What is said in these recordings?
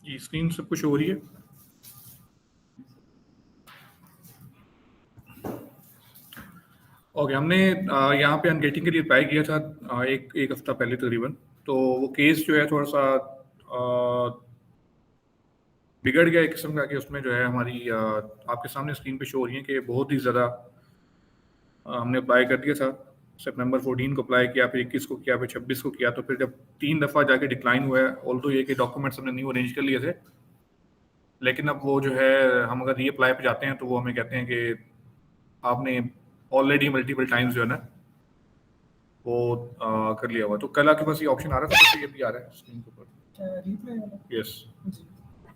जी screen सब कुछ हो रही है। ओके, हमने यहाँ पे अनगेटिंग के लिए अप्लाई किया था एक हफ्ता पहले तकरीबन। तो वो केस जो है थोड़ा सा बिगड़ गया एक किस्म का, कि उसमें जो है हमारी आपके सामने स्क्रीन पे शो हो रही है कि बहुत ही ज़्यादा हमने अप्लाई कर दिया था। सितंबर 14 को अप्लाई किया, फिर 21 को किया, फिर 26 को किया। तो फिर जब 3 दफ़ा जाके डिक्लाइन हुआ है, ऑल्दो ये कि डॉक्यूमेंट्स हमने न्यू अरेंज कर लिए थे, लेकिन अब वो जो है हम अगर रीअप्लाई पे जाते हैं तो वो हमें कहते हैं कि आपने ऑलरेडी मल्टीपल टाइम्स जो है ना वो कर लिया हुआ। तो कल आपके पास ये ऑप्शन आ रहा था, तो ये भी आ रहा है स्क्रीन के ऊपर। रिप्लाई वाला यस, जी,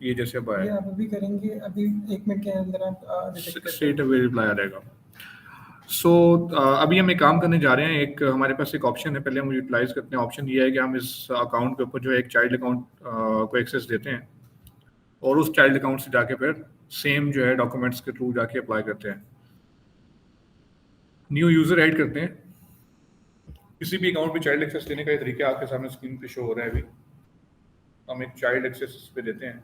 ये जैसे अब ये आया आप अभी करेंगे, अभी 1 मिनट के अंदर आप डिटेक्ट कर स्ट्रेट अवे रिप्लाई आ जाएगा। सो अभी हम एक काम करने जा रहे हैं। एक हमारे पास एक ऑप्शन है, पहले हम यूटिलाइज करते हैं। ऑप्शन ये है कि हम इस अकाउंट के ऊपर जो है एक चाइल्ड अकाउंट को एक्सेस देते हैं, और उस चाइल्ड अकाउंट से जाके फिर सेम जो है डॉक्यूमेंट्स के थ्रू जाके अप्लाई करते हैं। न्यू यूजर ऐड करते हैं। किसी भी अकाउंट पे चाइल्ड एक्सेस देने का ये तरीका आपके सामने स्क्रीन पे शो हो रहा है। अभी हम एक चाइल्ड एक्सेस पे देते हैं।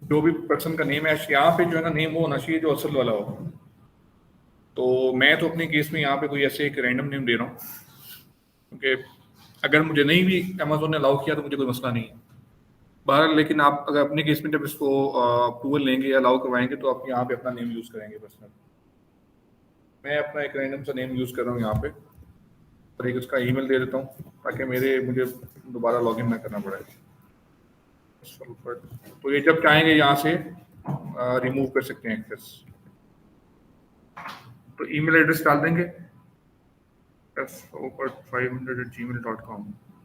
जो भी पर्सन का नेम है यहाँ पे जो है ना, नेम वो होना चाहिए जो असल वाला हो। तो मैं तो अपने केस में यहाँ पे कोई ऐसे एक रैंडम नेम दे रहा हूँ, क्योंकि अगर मुझे नहीं भी अमेजोन ने अलाउ किया तो मुझे कोई मसला नहीं है बहरहाल। लेकिन आप अगर अपने केस में जब इसको अप्रूवल लेंगे या अलाउ करवाएंगे तो आप यहाँ पे अपना नेम यूज़ करेंगे पर्सनल। मैं अपना एक रैंडम सा नेम यूज़ कर रहा हूँ यहाँ पे, और एक उसका ईमेल दे देता हूँ ताकि मुझे दोबारा लॉगिन ना करना पड़े। तो ये जब चाहेंगे यहाँ से रिमूव कर सकते हैं एक्सेस। तो ईमेल एड्रेस डाल देंगे s500@gmail.com,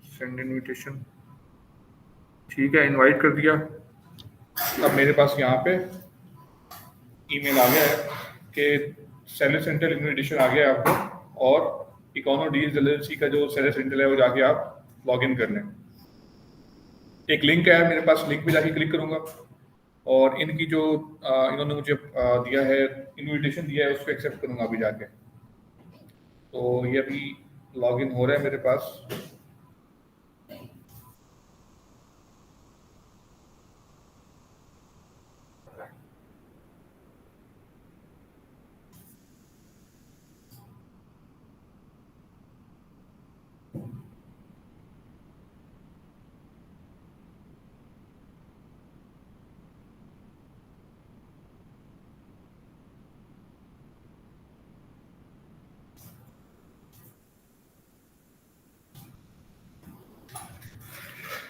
सेंड इनविटेशन। ठीक है, इनवाइट कर दिया। अब मेरे पास यहाँ पे ईमेल आ गया है कि सैलरी सेंटर इनविटेशन आ गया है आपको, और इकोनो डील्स एलएलसी का जो सैलरी सेंटर है वो जाके आप लॉगिन कर लें। एक लिंक है मेरे पास, लिंक पे जाके क्लिक करूँगा, और इनकी जो इन्होंने मुझे दिया है, इनविटेशन दिया है, उसको एक्सेप्ट करूँगा अभी जाके। तो ये अभी लॉगिन हो रहा है मेरे पास।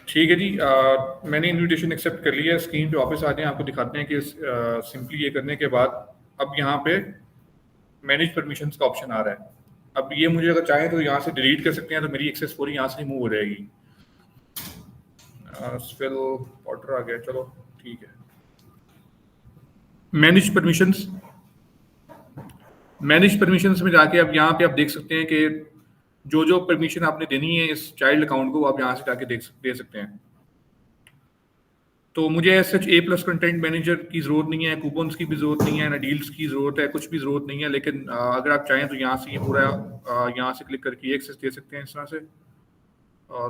ठीक है जी, मैंने इनविटेशन एक्सेप्ट कर लिया है। स्क्रीन पे वापस आ जाए, आपको दिखाते हैं कि सिंपली ये करने के बाद अब यहाँ पे मैनेज परमिशंस का ऑप्शन आ रहा है। अब ये मुझे अगर चाहें तो यहाँ से डिलीट कर सकते हैं, तो मेरी एक्सेस पूरी यहाँ से रिमूव हो जाएगी। स्पेल ऑर्डर आ गया, चलो ठीक है। मैनेज परमिशंस में जाके अब यहाँ पे आप देख सकते हैं कि जो परमिशन आपने देनी है इस चाइल्ड अकाउंट को, आप यहाँ से जाके दे सकते हैं। तो मुझे सच A+ कंटेंट मैनेजर की ज़रूरत नहीं है, कूपन्स की भी ज़रूरत नहीं है, ना डील्स की ज़रूरत है, कुछ भी ज़रूरत नहीं है। लेकिन अगर आप चाहें तो यहाँ से ये पूरा यहाँ से क्लिक करके ये एक्सेस दे सकते हैं इस तरह से।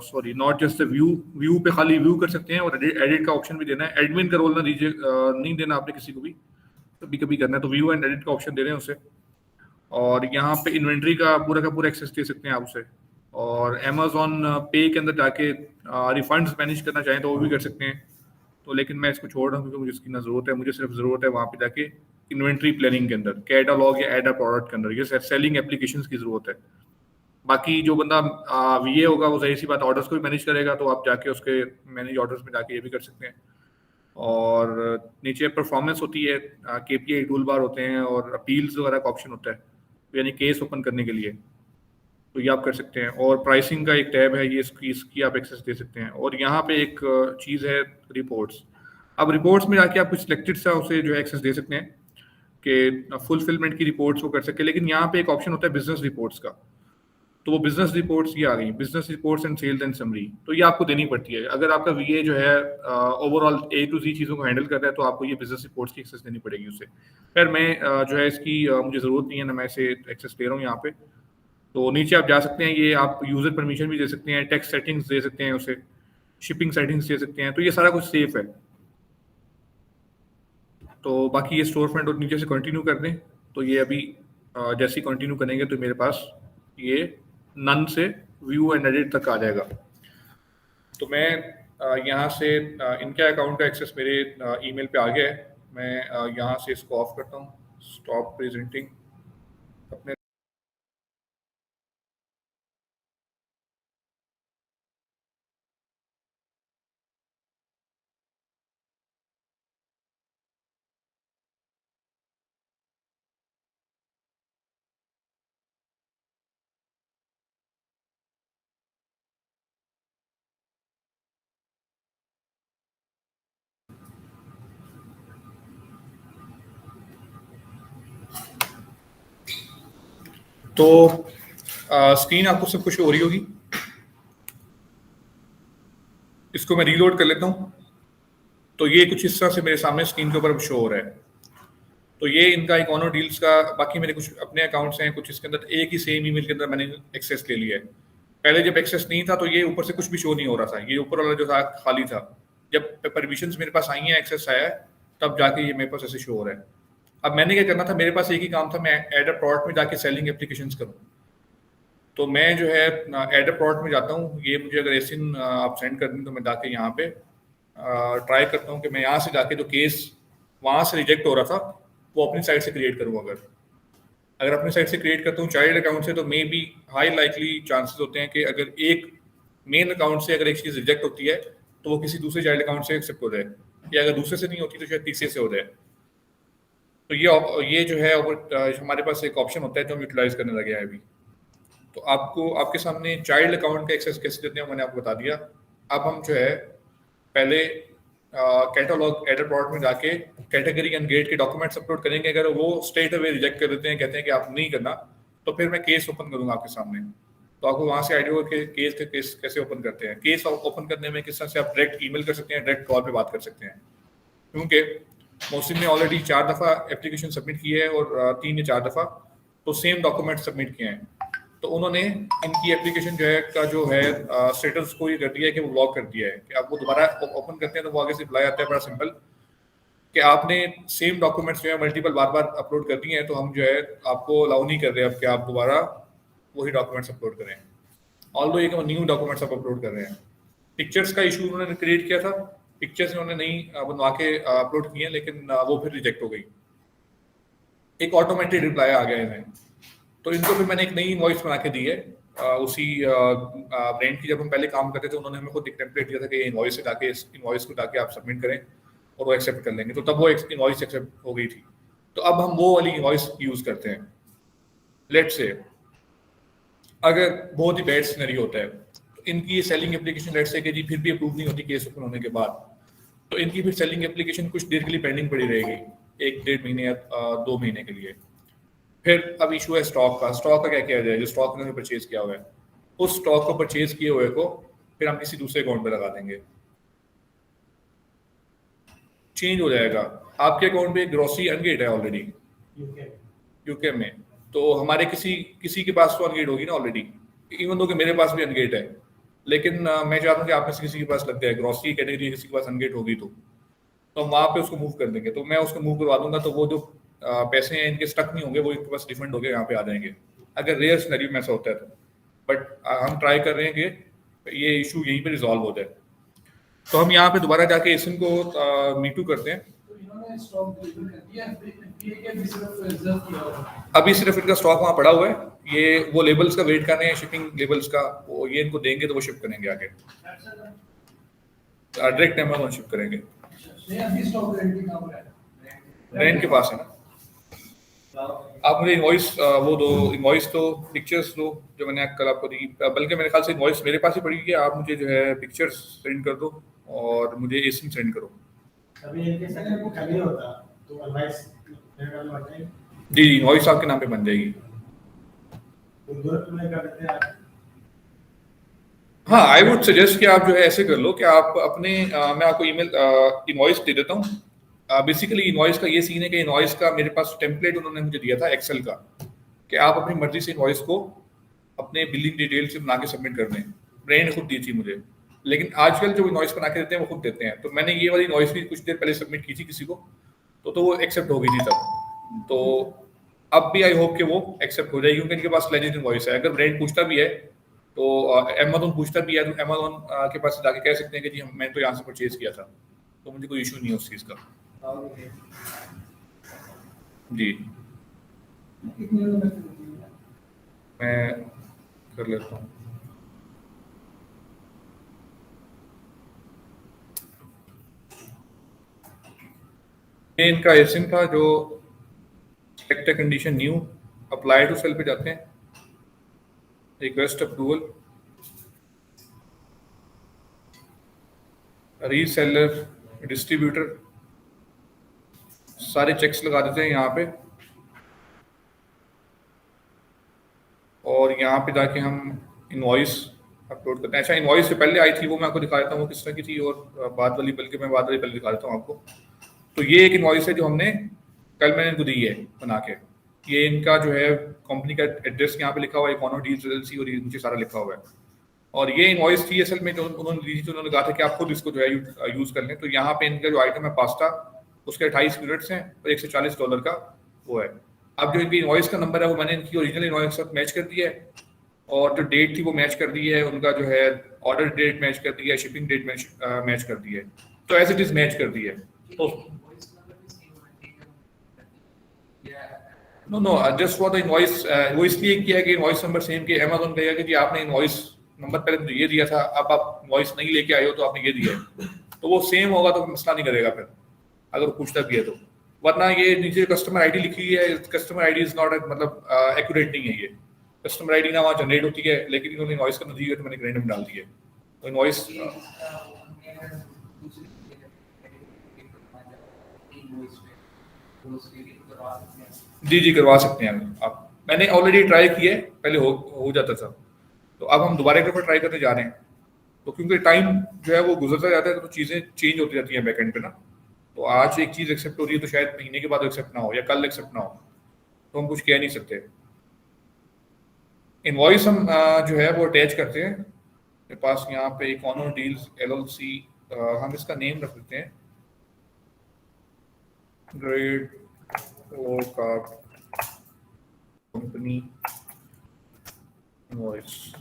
Sorry, not just the view पे खाली व्यू कर सकते हैं, और एडिट का ऑप्शन भी देना है। एडमिन का रोल ना दीजिए, नहीं देना आपने किसी को भी, कभी कभी करना है। तो व्यू एंड एडिट का ऑप्शन दे रहे हैं उसे, और यहाँ पे इन्वेंट्री का पूरा एक्सेस दे सकते हैं आप उसे। और अमेजोन पे के अंदर जाके रिफंड्स मैनेज करना चाहें तो वो भी कर सकते हैं। तो लेकिन मैं इसको छोड़ रहा हूँ क्योंकि मुझे इसकी ना ज़रूरत है। मुझे सिर्फ ज़रूरत है वहाँ पे जाके इन्वेंट्री प्लानिंग के अंदर, कैटालॉग या एड अ प्रोडक्ट के अंदर, ये सेलिंग एप्लीकेशंस की ज़रूरत है। बाकी जो बंदा वीए होगा वो सही सी बात ऑर्डर्स को भी मैनेज करेगा, तो आप जाके उसके मैनेज ऑर्डर्स में जाके ये भी कर सकते हैं। और नीचे परफॉर्मेंस होती है, केपीआई टूल बार होते हैं, और अपील्स वगैरह का ऑप्शन होता है, यानी केस ओपन करने के लिए। तो ये आप कर सकते हैं। और प्राइसिंग का एक टैब है, ये इसकी आप एक्सेस दे सकते हैं। और यहाँ पे एक चीज़ है रिपोर्ट्स। अब रिपोर्ट्स में जाके आप कुछ सिलेक्टेड सा उसे जो है एक्सेस दे सकते हैं कि फुलफिलमेंट की रिपोर्ट्स को कर सके। लेकिन यहाँ पे एक ऑप्शन होता है बिजनेस रिपोर्ट्स का, तो वो बिजनेस रिपोर्ट्स ये आ गई, business reports and sales and summary, तो ये आपको देनी पड़ती है। अगर आपका वीए जो है ओवरऑल ए टू जी चीज़ों को हैंडल कर रहा है तो आपको ये बिजनेस रिपोर्ट्स की एक्सेस देनी पड़ेगी उसे। खैर मैं जो है इसकी मुझे ज़रूरत नहीं है ना, मैं इसे एक्सेस दे रहा हूँ यहाँ पे। तो नीचे आप जा सकते हैं, ये आप यूज़र परमिशन भी दे सकते हैं, टेक्स्ट सेटिंग्स दे सकते हैं उसे, शिपिंग सेटिंग्स दे सकते हैं, तो ये सारा कुछ सेफ है। तो बाकी ये स्टोर फ्रंट और नीचे से कंटिन्यू कर दें, तो ये अभी जैसे ही कंटिन्यू करेंगे तो मेरे पास ये नन से व्यू एंड एडिट तक आ जाएगा। तो मैं यहाँ से इनके अकाउंट का एक्सेस मेरे ईमेल पे आ गया है। मैं यहाँ से इसको ऑफ करता हूँ, स्टॉप प्रेजेंटिंग अपने। तो स्क्रीन आपको सब कुछ हो रही होगी, इसको मैं रीलोड कर लेता हूँ। तो ये कुछ इस तरह से मेरे सामने स्क्रीन के ऊपर शो हो रहा है। तो ये इनका इकोनो डील्स का, बाकी मेरे कुछ अपने अकाउंट्स हैं, कुछ इसके अंदर एक ही सेम ईमेल के अंदर मैंने एक्सेस ले लिया है। पहले जब एक्सेस नहीं था तो ये ऊपर से कुछ भी शो नहीं हो रहा था, ये ऊपर वाला जो था खाली था। जब परमिशंस मेरे पास आई हैं, एक्सेस आया है, तब जाके ये मेरे पास ऐसे शो हो रहा है। अब मैंने क्या करना था, मेरे पास एक ही काम था, मैं एड अ प्रोडक्ट में जाके सेलिंग एप्लीकेशंस करूँ। तो मैं जो है एड अ प्रोडक्ट में जाता हूँ, ये मुझे अगर एसिन आप सेंड कर दें तो मैं जाके यहाँ पे ट्राई करता हूँ कि मैं यहाँ से जाके जो केस वहाँ से रिजेक्ट हो रहा था वो अपनी साइड से क्रिएट करूँ। अगर अपनी साइड से क्रिएट करता हूँ चाइल्ड अकाउंट से, तो may be high likely chances होते हैं कि अगर एक मेन अकाउंट से अगर एक चीज़ रिजेक्ट होती है तो वो किसी दूसरे चाइल्ड अकाउंट से एक्सेप्ट हो जाए, या अगर दूसरे से नहीं होती तो शायद तीसरे से हो जाए। तो ये जो है हमारे पास एक ऑप्शन होता है जो हम यूटिलाइज करने लगे हैं अभी। तो आपको आपके सामने चाइल्ड अकाउंट का एक्सेस कैसे देते हैं मैंने आपको बता दिया। अब हम जो है पहले कैटलॉग एडर प्रोडक्ट में जाके कैटेगरी एंड ग्रेड के डॉक्यूमेंट्स अपलोड करेंगे। अगर वो स्ट्रेट अवे रिजेक्ट कर देते हैं, कहते हैं कि आप नहीं करना, तो फिर मैं केस ओपन करूंगा आपके सामने। तो आपको वहां से आइडिया होगा कि केस कैसे ओपन करते हैं। केस ओपन करने में किस तरह से आप डायरेक्ट ईमेल कर सकते हैं, डायरेक्ट कॉल पे बात कर सकते हैं। क्योंकि मोहसिन ने ऑलरेडी 4 दफ़ा एप्लीकेशन सबमिट की है और 3 या 4 दफ़ा तो सेम डॉक्यूमेंट सबमिट किए हैं। तो उन्होंने इनकी एप्लीकेशन जो है का जो है स्टेटस को ये कर दिया है कि वो ब्लॉक कर दिया है कि आप वो दोबारा ओपन करते हैं तो वो आगे से रिप्लाई आता है बड़ा सिंपल कि आपने सेम डॉक्यूमेंट्स जो है मल्टीपल बार बार अपलोड कर दिए हैं, तो हम जो है आपको अलाउ नहीं कर रहे अब कि आप दोबारा वही डॉक्यूमेंट्स अपलोड करें। ऑल्दो ये न्यू डॉक्यूमेंट्स आप अपलोड कर रहे हैं। पिक्चर्स का इशू उन्होंने क्रिएट किया था, पिक्चर्स इन्होंने नहीं बनवा के अपलोड किए हैं, लेकिन वो फिर रिजेक्ट हो गई। एक ऑटोमेटेड रिप्लाई आ गया इन्हें, तो इनको फिर मैंने एक नई इनवॉइस बना के दी है। उसी ब्रांड की जब हम पहले काम करते थे उन्होंने हमें खुद एक टेम्पलेट दिया था कि इनवॉइस से जाके इस इनवॉइस को जाके आप सबमिट करें और वो एक्सेप्ट कर लेंगे। तो तब वो इनवॉइस एक्सेप्ट हो गई थी। तो अब हम वो वाली इनवॉइस यूज करते हैं। लेट से अगर बहुत ही बैड सिनेरियो होता है तो इनकी सेलिंग एप्लीकेशन लेट से कि जी फिर भी अप्रूव नहीं होती केस ओपन होने के बाद, तो इनकी फिर सेलिंग एप्लीकेशन कुछ देर के लिए पेंडिंग पड़ी रहेगी, 1-1.5 महीने या 2 महीने के लिए। फिर अब इशू है स्टॉक का। स्टॉक का क्या किया जाए? जो स्टॉक उन्होंने परचेज किया हुआ है उस स्टॉक को परचेज किए हुए को फिर हम किसी दूसरे अकाउंट पे लगा देंगे, चेंज हो जाएगा। आपके अकाउंट पे ग्रोसरी अनगेट है ऑलरेडी यूके में, तो हमारे किसी के पास तो अनगेट होगी ना ऑलरेडी, इवन दो कि मेरे पास भी अनगेट है। लेकिन मैं चाहता हूँ कि आप में से किसी के पास लग जाए ग्रोसरी कैटेगरी, किसी के पास अनगेट होगी तो हम वहाँ पे उसको मूव कर देंगे। तो मैं उसको मूव करवा दूंगा, तो वो जो पैसे हैं इनके स्टक नहीं होंगे, वो इनके पास रिफंड होके यहाँ पे आ जाएंगे, अगर रेयर सिनेरियो में ऐसा होता है तो। बट हम ट्राई कर रहे हैं कि ये इशू यहीं पे रिजॉल्व हो जाए। तो हम यहाँ पे दोबारा जाके इसन को मीटू करते हैं। अभी सिर्फ इनका स्टॉक वहाँ पड़ा हुआ है, ये वो लेबल्स का वेट कर रहे हैं, शिपिंग लेबल्स का, वो ये इनको देंगे तो वो शिप करेंगे आगे, डायरेक्ट अमेज़न शिप करेंगे। रेंट के पास है ना। आप मुझे इनवॉइस वो दो, इनवॉइस दो, पिक्चर्स दो जो मैंने कल आपको दी, बल्कि मेरे ख्याल से इनवॉइस मेरे पास ही पड़ी है। आप मुझे जो है पिक्चर्स सेंड कर दो और मुझे एसिम सेंड करो। अभी इनके सेकंड को खाली होता तो एडवाइस मेरे वाले बताइए। जी जी, इनवॉइस आपके नाम पे बन जाएगी। तो दो में कर देते हैं। हाँ, आई वुड सजेस्ट कि आप जो है ऐसे कर लो कि आप अपने मैं आपको ईमेल इनवॉइस दे देता हूँ। बेसिकली इनवॉइस का ये सीन है कि इनवॉइस का मेरे पास टेम्पलेट उन्होंने मुझे दिया था एक्सेल का, कि आप अपनी मर्जी से इनवॉइस को अपने बिलिंग डिटेल से बना के सबमिट कर दें। ब्रांड खुद दी थी मुझे, लेकिन आजकल जो इनवॉइस बना के देते हैं वो खुद देते हैं। तो मैंने ये वाली इनवॉइस भी कुछ देर पहले सबमिट की थी किसी को, तो वो एक्सेप्ट हो गई थी तब। तो अब भी आई होप कि वो एक्सेप्ट हो जाएगी, क्योंकि इनके पास लेजिट इनवॉइस है। अगर ब्रांड पूछता भी है तो अमेजोन पूछता भी है, तो अमेजोन के पास जाके कह सकते हैं कि जी मैंने तो यहाँ से परचेज किया था, तो मुझे कोई इशू नहीं है उस चीज़ का। जी मैं कर लेता हूँ। ये इनका एसिम था जो select condition new, apply to sell पे जाते हैं, रिक्वेस्ट अप्रूवल, रीसेलर, डिस्ट्रीब्यूटर, सारे चेक्स लगा देते हैं यहाँ पे। और यहाँ पे जाके हम इनवॉइस अपलोड करते हैं। अच्छा, इनवॉइस से पहले आई थी वो मैं आपको दिखा देता हूँ किस तरह की थी, और बाद वाली, बल्कि मैं बाद वाली पहले दिखा देता हूँ आपको। तो ये एक इनवॉइस है जो हमने कल मैंने इनको दी है बना के। ये इनका जो है कंपनी का एड्रेस यहाँ पे लिखा हुआ है, इकोनो डील्स एलएलसी, और ये नीचे सारा लिखा हुआ है। और ये इनवॉइस थी असल में जो उन्होंने दी थी, तो उन्होंने कहा था कि आप खुद इसको जो है यूज कर लें। तो यहाँ पे इनका जो आइटम है पास्ता, उसके 28 यूनिट्स हैं और $140 का वो है। अब जो इनकी इनवॉइस का नंबर है वो मैंने इनकी ओरिजिनल इनवॉइस के साथ मैच कर दिया है, और जो डेट थी वो मैच कर दी है, उनका जो है ऑर्डर डेट मैच कर दी है, शिपिंग डेट मैच कर दी है, तो एज इट इज मैच कर दी है। तो no no, just for the invoice, वो इसलिए किया है कि इनवॉइस नंबर सेम के अमेज़न कहेगा कि जी आपने इनवॉइस नंबर पहले तो ये दिया था, अब आप इनवॉइस नहीं लेके आए हो तो आपने ये दिया है, तो वो सेम होगा तो मसला नहीं करेगा फिर अगर पूछता भी है तो। वरना ये नीचे कस्टमर आईडी लिखी है, कस्टमर आईडी इज नॉट मतलब एक्यूरेट नहीं है। ये कस्टमर आईडी ना वहाँ जनरेट होती है, लेकिन इन्होंने इनवॉइस करना दी है तो मैंने रैंडम डाल दी है। तो इनवॉइस जी जी करवा सकते हैं आप। मैंने ऑलरेडी ट्राई किया है, पहले हो जाता था, तो अब हम दोबारा एक बार ट्राई करने जा रहे हैं। तो क्योंकि टाइम जो है वो गुजरता जाता है, तो चीज़ें चेंज होती जाती हैं बैकएंड पे ना। तो आज एक चीज़ एक्सेप्ट हो रही है तो शायद महीने के बाद एक्सेप्ट ना हो, या कल एक्सेप्ट ना हो, तो हम कुछ कह नहीं सकते। इनवॉइस हम जो है वो अटैच करते हैं। मेरे पास यहाँ पे इकोनो डील्स एलएलसी, हम इसका नेम रख देते हैं ग्रेट कार्ड कंपनी इनवॉइस।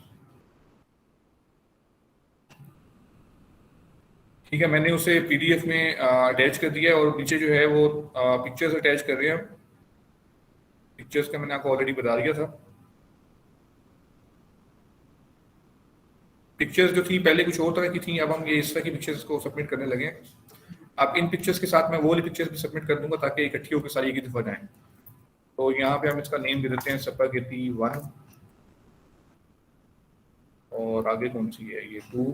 ठीक है, मैंने उसे पीडीएफ में अटैच कर दिया है, और नीचे जो है वो पिक्चर्स अटैच कर रहे हैं। पिक्चर्स का मैंने आपको ऑलरेडी बता दिया था। पिक्चर्स जो थी पहले कुछ और तरह की थी, अब हम ये इस तरह की पिक्चर्स को सबमिट करने लगे। अब इन पिक्चर्स के साथ मैं वो वाली पिक्चर्स भी सबमिट कर दूंगा ताकि इकट्ठी होकर सारी एक ही दफा जाएं। तो यहाँ पे हम इसका नेम दे देते हैं स्पागेटी 1, और आगे कौन सी है ये 2,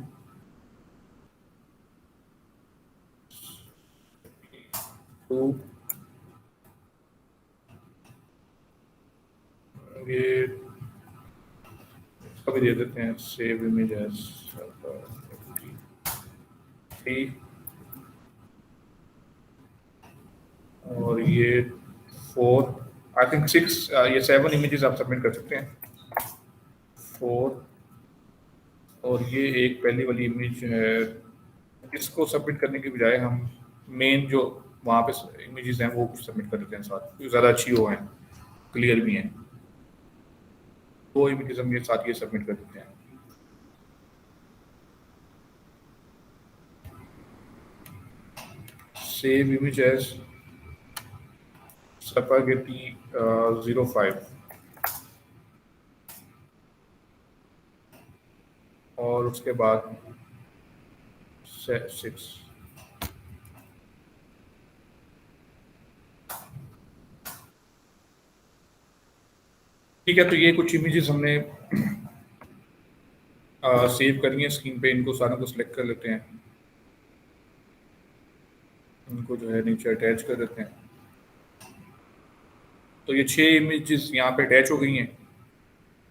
ये इसका भी दे देते हैं सेव इमेज एज 3, और ये 4, आई थिंक 6, ये 7 इमेजेस आप सबमिट कर सकते हैं। 4, और ये एक पहली वाली इमेज है, इसको सबमिट करने के बजाय हम मेन जो वहाँ पे इमेजेस हैं वो सबमिट कर देते हैं साथ, क्योंकि ज़्यादा अच्छी हो हैं, क्लियर भी हैं। दो इमेजेस हम ये साथ ये सबमिट कर देते हैं। सेव इमेज एज स्पागेटी 05, और उसके बाद 6। ठीक है, तो ये कुछ इमेजेस हमने सेव करी हैं स्क्रीन पे, इनको सारा को सिलेक्ट कर लेते हैं, इनको जो है नीचे अटैच कर देते हैं। तो ये 6 इमेजेस यहाँ पे अटैच हो गई हैं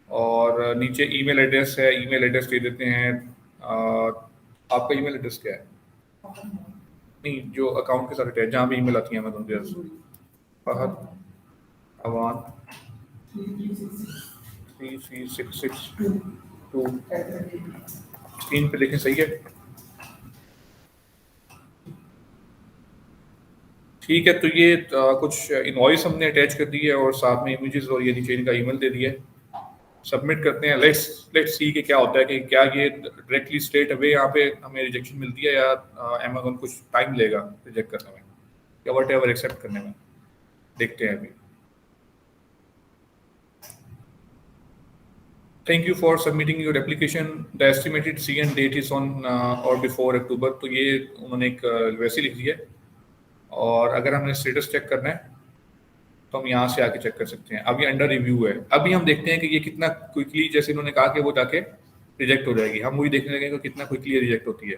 और नीचे ईमेल एड्रेस है, ईमेल एड्रेस दे देते हैं। आपका ईमेल एड्रेस क्या है? नहीं, जो अकाउंट के साथ अटैच, जहाँ पे ईमेल आती है अमेज़न के, फहद अवान 33662 स्क्रीन पे देखें, सही है? ठीक है, तो ये कुछ इनवॉइस हमने अटैच कर दी है और साथ में इमेजेस और ये नीचे इनका ईमेल दे दिया है। सबमिट करते हैं। लेट्स सी कि क्या होता है, कि क्या ये डायरेक्टली स्ट्रेट अवे यहाँ पे हमें रिजेक्शन मिलती है या अमेज़न कुछ टाइम लेगा रिजेक्ट करने में या वट एवर एक्सेप्ट करने में। देखते हैं अभी। Thank you for submitting your application, the estimated CN date is on or before October. तो ये उन्होंने एक वैसे लिख दिया है और अगर हमने स्टेटस चेक करना है तो हम यहाँ से आके चेक कर सकते हैं। अभी अंडर रिव्यू है। अभी हम देखते हैं कि ये कितना क्विकली, जैसे इन्होंने कहा कि वो जाके रिजेक्ट हो जाएगी, हम वही देखने लगे कि कितना क्विकली रिजेक्ट होती है।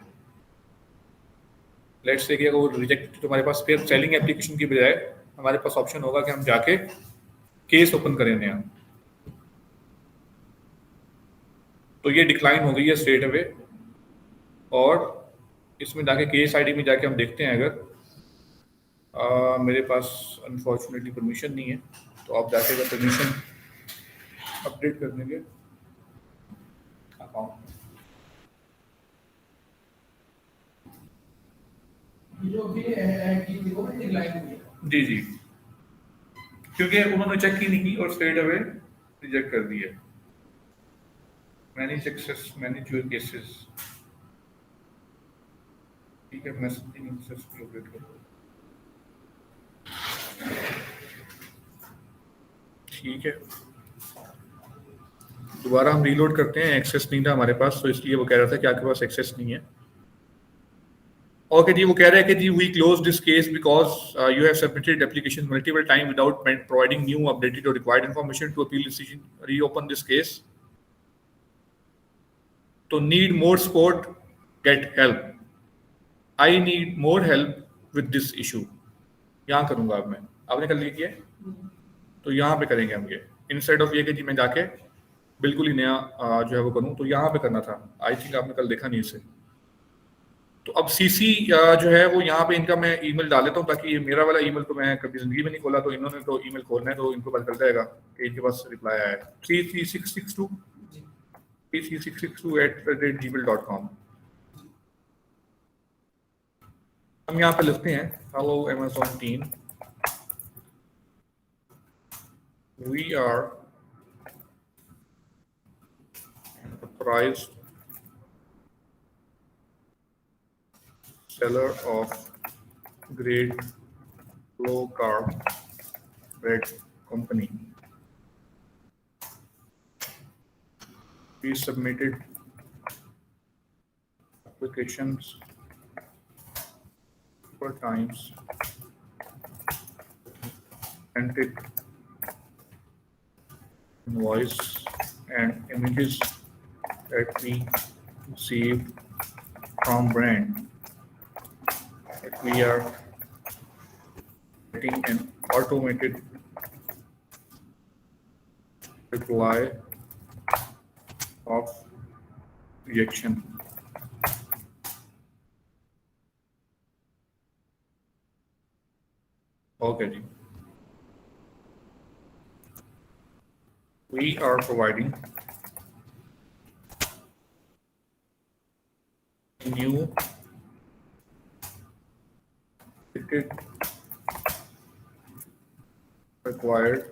लेट्स से कि अगर वो रिजेक्ट तो हमारे पास फिर सेलिंग एप्लीकेशन की बजाय हमारे पास ऑप्शन होगा कि हम जाके केस ओपन करें नया। तो ये डिक्लाइन हो गई है स्ट्रेट अवे और इसमें जाके केस आईडी में जाके हम देखते हैं। अगर मेरे पास अनफॉर्चुनेटली परमिशन नहीं है, तो आप जाके अगर परमिशन अपडेट कर देंगे अकाउंट, जी जी, क्योंकि उन्होंने चेक ही नहीं की और स्ट्रेट अवे रिजेक्ट कर दिया। Manage access, manage your cases. ठीक है, मैसेजिंग सक्सेसफुल अपडेट करो। ठीक है, दोबारा हम रीलोड करते हैं। एक्सेस नहीं था हमारे पास, तो इसलिए वो कह रहा था कि आपके पास एक्सेस नहीं है। ओके जी, वो कह रहा है कि जी we close this case because you have submitted application multiple time without providing new updated और required information to appeal decision, reopen this case. तो need more support, get help. I need more help with this issue. यहाँ करूंगा अब मैं, आपने कर लिया तो यहाँ पे करेंगे हम ये, इंस्टेड ऑफ ये कि जी मैं जाके बिल्कुल ही नया जो है वो करूँ, तो यहाँ पे करना था। आई थिंक आपने कल देखा नहीं इसे। तो अब CC जो है वो यहाँ पे इनका मैं ईमेल डाल देता हूँ, ताकि मेरा वाला ईमेल तो मैं कभी जिंदगी में नहीं खोला, तो इन्होंने तो ईमेल खोलना है तो इनको पता चल जाएगा कि इनके पास रिप्लाई आया है 33662@gmail.com। हम यहाँ पे लिखते हैं, hello Amazon team, we are authorized seller of grade low carb bread company. We submitted applications for times, sent it invoice and images that we received from brand. That we are getting an automated reply of rejection. Okay. We are providing new ticket required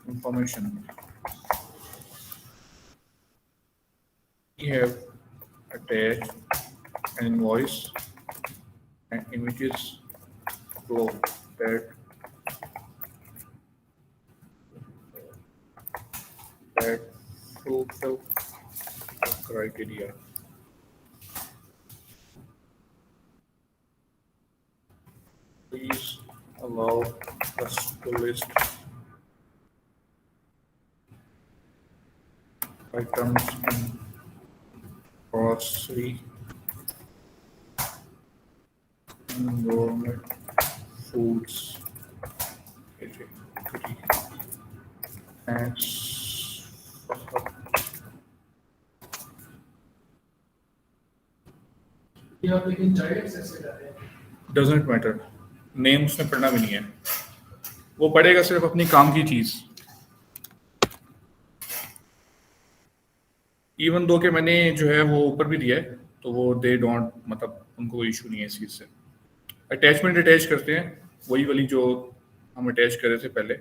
information. We have attached an invoice and images below that fulfill the criteria. Please allow us to list items in grocery gourmet foods category as ये आप लेकिन child access से जाते हैं doesn't matter, name उसमें पढ़ना भी नहीं है, वो पढ़ेगा सिर्फ अपनी काम की चीज। इवन दो के मैंने जो है वो ऊपर भी दिया है, तो वो दे डोंट, मतलब उनको कोई इशू नहीं है इस चीज से। अटैचमेंट अटैच करते हैं, वही वाली जो हम अटैच कर रहे थे पहले।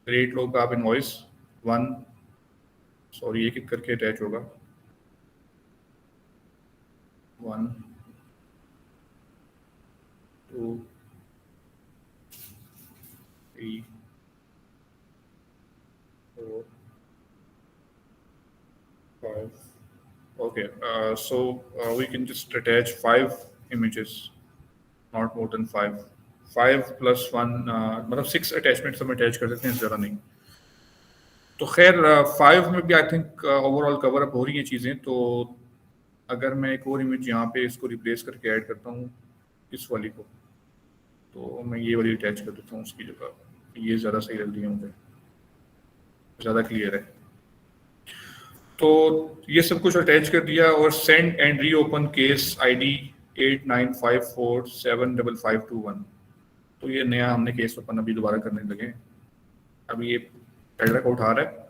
रेट लो का आप इनवॉइस 1, सॉरी एक एक करके अटैच होगा, 1 2 3 4 5. Okay, so we can just attach 5 images, not more than 5. 5 plus 1, मतलब 6 अटैचमेंट्स हम अटैच कर सकते हैं, ज़्यादा नहीं। तो खैर 5 में भी I think overall cover up हो रही हैं चीज़ें। तो अगर मैं एक और इमेज यहाँ पे इसको रिप्लेस करके ऐड करता हूँ इस वाली को, तो मैं ये वाली अटैच कर देता हूँ उसकी जगह, ये ज़्यादा सही लग रही है मुझे, ज़्यादा क्लियर है। तो ये सब कुछ अटैच कर दिया और send and reopen case ID 8954755521। तो ये नया हमने केस ओपन अभी दोबारा करने लगे, अभी ये एड्रा को उठा रहा है।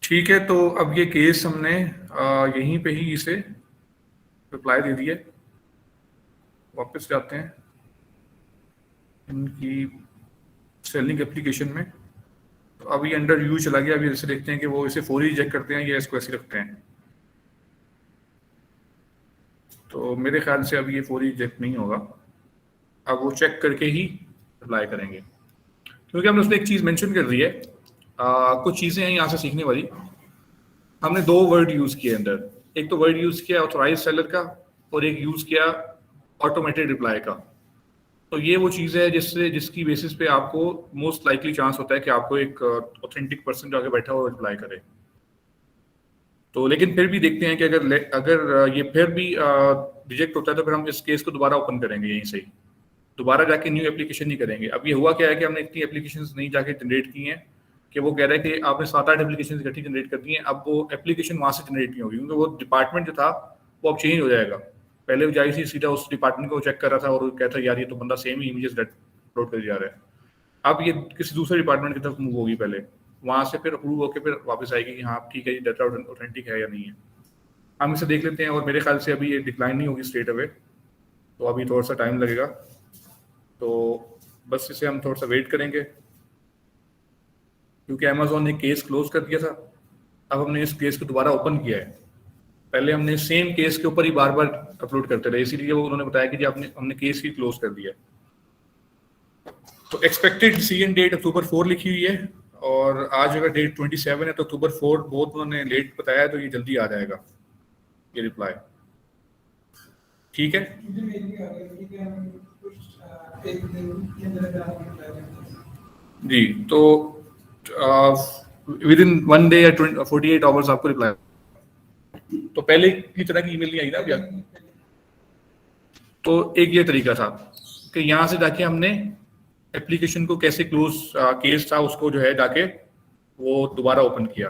ठीक है, तो अब ये केस हमने यहीं पे ही इसे रिप्लाई दे दिया। वापस जाते हैं इनकी सेलिंग एप्लीकेशन में, तो अभी अंडर व्यू चला गया। अभी इसे देखते हैं कि वो इसे फौरी रिजेक्ट करते हैं या इसको ऐसे रखते हैं। तो मेरे ख्याल से अभी ये फौरी रिजेक्ट नहीं होगा, अब वो चेक करके ही रिप्लाई करेंगे, क्योंकि हमने उसमें एक चीज़ मेंशन कर दी है। कुछ चीज़ें हैं यहाँ से सीखने वाली। हमने 2 वर्ड यूज़ किए अंदर, एक तो वर्ड यूज़ किया ऑथराइज सेलर का और एक यूज़ किया ऑटोमेटेड रिप्लाई का। तो ये वो चीज़ है जिसकी बेसिस पे आपको मोस्ट लाइकली चांस होता है कि आपको एक ऑथेंटिक पर्सन जो आगे बैठा हो रिप्लाई करे। तो लेकिन फिर भी देखते हैं कि अगर ये फिर भी रिजेक्ट होता है तो फिर हम इस केस को दोबारा ओपन करेंगे यहीं से ही, दोबारा जाके न्यू एप्लीकेशन नहीं करेंगे। अब ये हुआ क्या है कि हमने इतनी एप्लीकेशंस नहीं जाके जनरेट की हैं कि वो कह रहा है कि आपने 7-8 एप्लीकेशन इकट्ठी जनरेट कर दी हैं, अब वो एप्लीकेशन वहाँ से जनरेट नहीं होगी, क्योंकि वो डिपार्टमेंट जो था वो अब चेंज हो जाएगा। पहले वो जाई सी सीधा उस डिपार्टमेंट को चेक कर रहा था और कहता यार ये तो बंदा सेम ही इमेजेस अपलोड कर जा रहा है। अब ये किसी दूसरे डिपार्टमेंट की तरफ मूव होगी, पहले वहाँ से फिर अप्रूव होकर फिर वापस आएगी कि हाँ ठीक है ये डाटा ऑथेंटिक है या नहीं है। हम इसे देख लेते हैं, और मेरे ख्याल से अभी ये डिक्लाइन नहीं होगी स्ट्रेट अवे, तो अभी थोड़ा सा टाइम लगेगा। तो बस इसे हम थोड़ा सा वेट करेंगे, क्योंकि अमेज़ॉन ने केस क्लोज कर दिया था। अब हमने इस केस को दोबारा ओपन किया है। पहले हमने सेम केस के ऊपर ही बार बार अपलोड करते रहे, इसीलिए वो उन्होंने बताया कि जी हमने केस ही क्लोज कर दिया। तो एक्सपेक्टेड डिसीजन डेट अक्टूबर 4 लिखी हुई है, और आज अगर डेट 27 है तो अक्टूबर 4 बहुत उन्होंने लेट बताया है, तो ये जल्दी आ जाएगा ये रिप्लाई। ठीक है जी, तो विद इन 1 डे या 48 आवर्स आपको रिप्लाई। तो पहले की तरह की ईमेल नहीं आई ना भैया। तो एक ये तरीका था कि यहाँ से जाके हमने एप्लीकेशन को कैसे क्लोज केस था उसको जो है जाके वो दोबारा ओपन किया।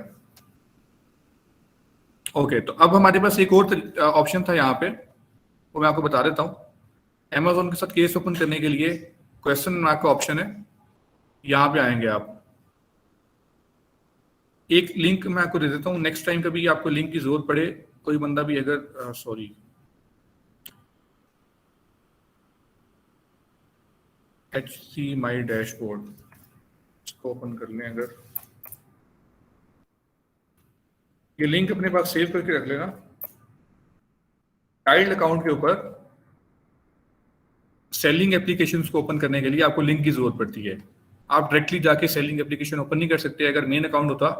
ओके, तो अब हमारे पास एक और ऑप्शन था यहाँ पे, वो मैं आपको बता देता हूँ। अमेज़ॉन के साथ केस ओपन करने के लिए क्वेश्चन मार्क का ऑप्शन है, यहाँ पे आएंगे आप। एक लिंक मैं आपको दे देता हूँ, नेक्स्ट टाइम कभी आपको लिंक की जरूरत पड़े, कोई बंदा भी अगर सॉरी HC माई डैशबोर्ड, इसको ओपन कर लें। अगर ये लिंक अपने पास सेव करके रख लेना, चाइल्ड अकाउंट के ऊपर सेलिंग एप्लीकेशंस को ओपन करने के लिए आपको लिंक की जरूरत पड़ती है। आप डायरेक्टली जाके सेलिंग एप्लीकेशन ओपन नहीं कर सकते। अगर मेन अकाउंट होता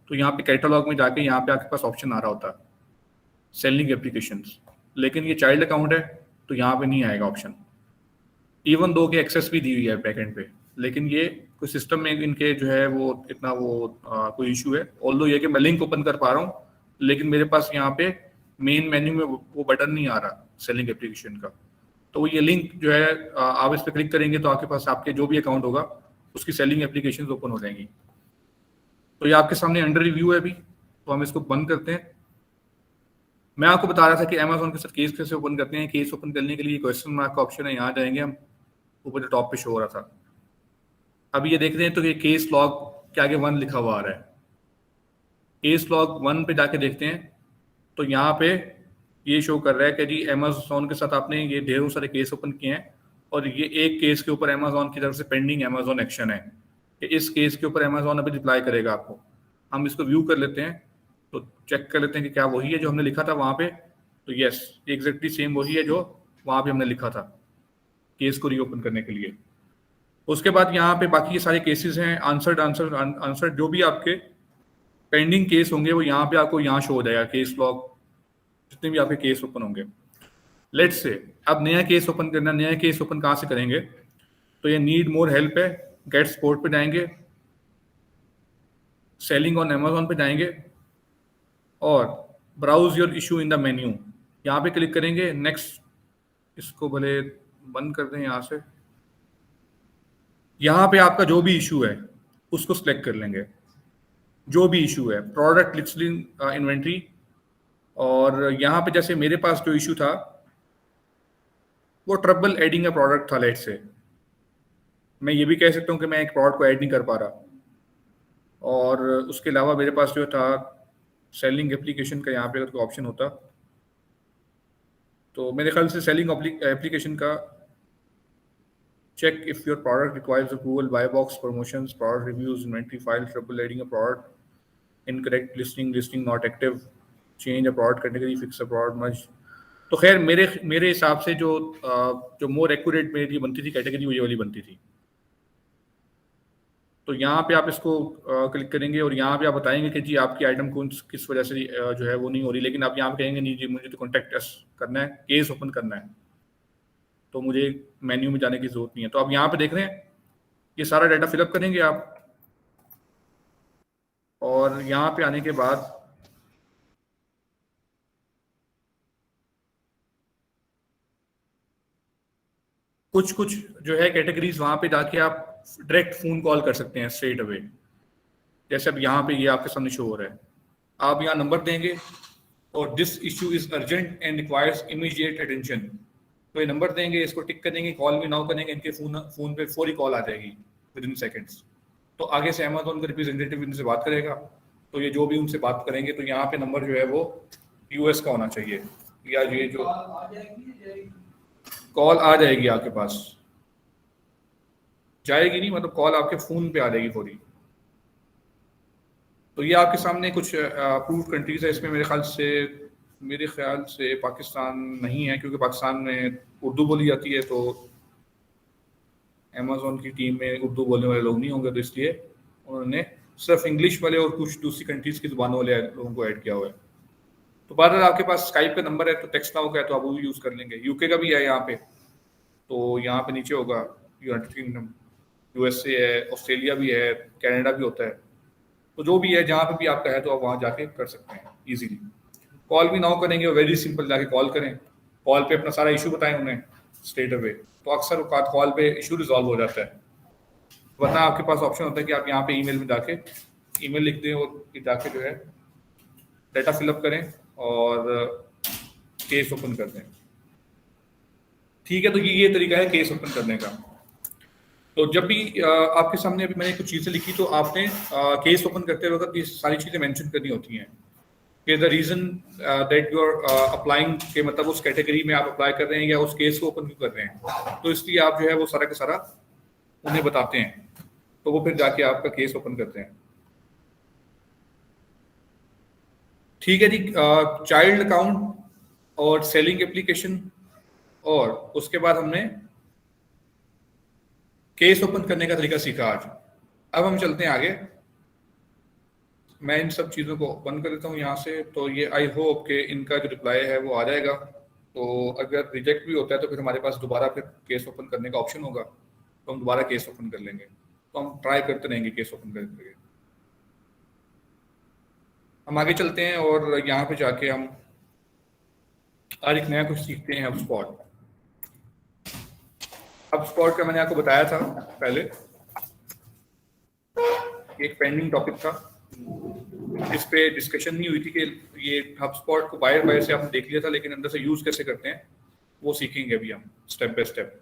तो यहाँ पे कैटलॉग में जाके यहाँ पे आपके पास ऑप्शन आ रहा होता सेलिंग एप्लीकेशंस, लेकिन ये चाइल्ड अकाउंट है तो यहाँ पे नहीं आएगा ऑप्शन, इवन दो के एक्सेस भी दी हुई है बैकएंड पे, लेकिन ये कोई सिस्टम में इनके जो है वो इतना वो कोई इशू है। ऑल्दो ये कि मैं लिंक ओपन कर पा रहा हूँ, लेकिन मेरे पास यहाँ पे मेन मेन्यू में वो बटन नहीं आ रहा सेलिंग एप्लीकेशन का। तो ये लिंक जो है आप इस पर क्लिक करेंगे तो आपके पास आपके जो भी अकाउंट होगा उसकी सेलिंग एप्लीकेशन ओपन हो जाएंगी। तो ये आपके सामने अंडर रिव्यू है अभी, तो हम इसको बंद करते हैं। मैं आपको बता रहा था कि अमेजोन के साथ केस कैसे ओपन करते हैं। केस ओपन करने के लिए क्वेश्चन मार्क का ऑप्शन है, यहाँ जाएंगे हम, ऊपर जो टॉप पे शो हो रहा था। अभी ये देख रहे हैं तो ये केस लॉग के आगे 1 लिखा हुआ आ रहा है। केस लॉग 1 पे जाके देखते हैं तो यहाँ पे ये शो कर रहा है कि जी अमेजोन के साथ आपने ये ढेरों सारे केस ओपन किए हैं और ये एक केस के ऊपर अमेजोन की तरफ से पेंडिंग अमेजोन एक्शन है कि इस केस के ऊपर अमेजोन अभी रिप्लाई करेगा आपको। हम इसको व्यू कर लेते हैं तो चेक कर लेते हैं कि क्या वही है जो हमने लिखा था वहाँ पे। तो यस, एग्जैक्टली सेम वही है जो वहाँ पे हमने लिखा था केस को रीओपन करने के लिए। उसके बाद यहाँ पे बाकी ये सारे केसेस हैं, आंसर्ड जो भी आपके पेंडिंग केस होंगे वो यहाँ पे आपको यहाँ शो हो जाएगा, केस लॉग जितने भी आपके केस ओपन होंगे। लेट्स से अब नया केस ओपन करना, नया केस ओपन कहाँ से करेंगे? तो ये नीड मोर हेल्प है, गेट सपोर्ट पे जाएंगे, सेलिंग ऑन अमेजोन पे जाएंगे और browse your issue in the menu यहाँ पे क्लिक करेंगे। नेक्स्ट, इसको भले बंद कर दें यहाँ से। यहाँ पे आपका जो भी इशू है उसको सिलेक्ट कर लेंगे, जो भी इशू है, प्रोडक्ट लिस्टिंग इन्वेंट्री। और यहाँ पे जैसे मेरे पास जो इशू था वो ट्रबल एडिंग अ प्रोडक्ट था। लेट से मैं ये भी कह सकता हूँ कि मैं एक प्रोडक्ट को ऐड नहीं कर पा रहा। और उसके अलावा मेरे पास जो था सेलिंग एप्लीकेशन का यहाँ पे अगर कोई ऑप्शन होता तो मेरे ख्याल से सेलिंग एप्लीकेशन का check if your product requires approval, buy box, promotions, product reviews, inventory file, trouble adding a product, incorrect listing not active, change a product category, fix a product merge। तो खैर मेरे हिसाब से जो more accurate मेरी बनती थी category, वो ये वाली बनती थी। तो यहाँ पे आप इसको क्लिक करेंगे और यहाँ पे आप बताएंगे कि जी आपकी आइटम कौन किस वजह से जो है वो नहीं हो रही, लेकिन आप यहाँ पे कहेंगे नहीं जी मुझे तो कॉन्टैक्ट अस करना है, केस ओपन करना है, तो मुझे मेन्यू में जाने की जरूरत नहीं है। तो आप यहाँ पे देख रहे हैं ये सारा डाटा फिलअप करेंगे आप, और यहाँ पे आने के बाद कुछ जो है कैटेगरीज वहाँ पे जाके आप डायरेक्ट फोन कॉल कर सकते हैं स्ट्रेट अवे। जैसे अब यहाँ पे ये आपके सामने शो हो रहा है, आप यहाँ नंबर देंगे और this issue is urgent and requires immediate attention. तो ये नंबर देंगे, इसको टिक करेंगे, कॉल भी नाउ करेंगे, इनके फोन पे फौरी कॉल आ जाएगी विद इन सेकेंड्स। तो आगे से अमेजोन का रिप्रेजेंटेटिव इनसे बात करेगा, तो ये जो भी उनसे बात करेंगे तो यहाँ पे नंबर जो है वो यूएस का होना चाहिए, या ये जो कॉल आ जाएगी आपके पास, जाएगी नहीं मतलब कॉल आपके फोन पे आ जाएगी फौरी। तो ये आपके सामने कुछ अप्रूव्ड कंट्रीज है। इसमें मेरे ख्याल से पाकिस्तान नहीं है, क्योंकि पाकिस्तान में उर्दू बोली जाती है, तो अमेजोन की टीम में उर्दू बोलने वाले लोग नहीं होंगे, तो इसलिए उन्होंने सिर्फ इंग्लिश वाले और कुछ दूसरी कंट्रीज की जुबानों वाले लोगों को ऐड किया हुआ है। तो बाद आपके पास स्काइप का नंबर है, तो टेक्स्ट नाउ का है तो आप वो भी यूज़ कर लेंगे। यूके का भी है यहाँ पे, तो यहाँ पे नीचे होगा यूनाइटेड किंगडम, यूएसए है, ऑस्ट्रेलिया भी है, कनाडा भी होता है। तो जो भी है जहाँ पे भी आपका है तो आप वहाँ जाके कर सकते हैं इजीली। कॉल भी नाउ करेंगे, वेरी सिंपल, जाके कॉल करें, कॉल पे अपना सारा इशू बताएं उन्हें स्ट्रेट अवे, तो अक्सर औकात कॉल पे इशू रिजॉल्व हो जाता है। वरना आपके पास ऑप्शन होता है कि आप यहाँ पे ईमेल में जाके ईमेल लिख दें और जाके जो है डाटा फिलअप करें और केस ओपन कर दें। ठीक है, तो ये तरीका है केस ओपन करने का। तो जब भी आपके सामने अभी मैंने कुछ चीज़ें लिखी, तो आपने केस ओपन करते वक्त ये सारी चीज़ें मेंशन करनी होती हैं कि the reason that you are applying, के मतलब उस कैटेगरी में आप अप्लाई कर रहे हैं या उस केस को ओपन क्यों कर रहे हैं। तो इसलिए आप जो है वो सारा का सारा उन्हें बताते हैं, तो वो फिर जाके आपका केस ओपन करते हैं। ठीक है जी, चाइल्ड अकाउंट और सेलिंग एप्लीकेशन, और उसके बाद हमने केस ओपन करने का तरीका सीखा आज। अब हम चलते हैं आगे। मैं इन सब चीज़ों को बंद कर देता हूँ यहाँ से। तो ये आई होप कि इनका जो रिप्लाई है वो आ जाएगा। तो अगर रिजेक्ट भी होता है तो फिर हमारे पास दोबारा फिर केस ओपन करने का ऑप्शन होगा, तो हम दोबारा केस ओपन कर लेंगे। तो हम ट्राई करते रहेंगे केस ओपन करके। हम आगे चलते हैं और यहाँ पे जाके हम आज एक नया कुछ सीखते हैं। HubSpot का मैंने आपको बताया था पहले, एक पेंडिंग टॉपिक था, इस पे डिस्कशन नहीं हुई थी कि ये HubSpot को बाहर से आपने देख लिया था, लेकिन अंदर से यूज कैसे करते हैं वो सीखेंगे अभी हम स्टेप बाय स्टेप।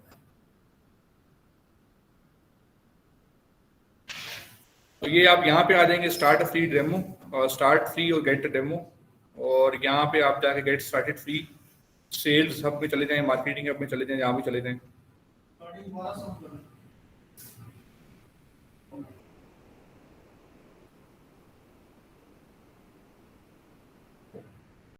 तो ये आप यहाँ पे आ जाएंगे स्टार्ट फ्री डेमो, और स्टार्ट फ्री और गेट डेमो, और यहाँ पे आप जाके get started free, sales hub में चले जाएं, मार्केटिंग हब में चले जाएं, यहाँ भी चले जाएं।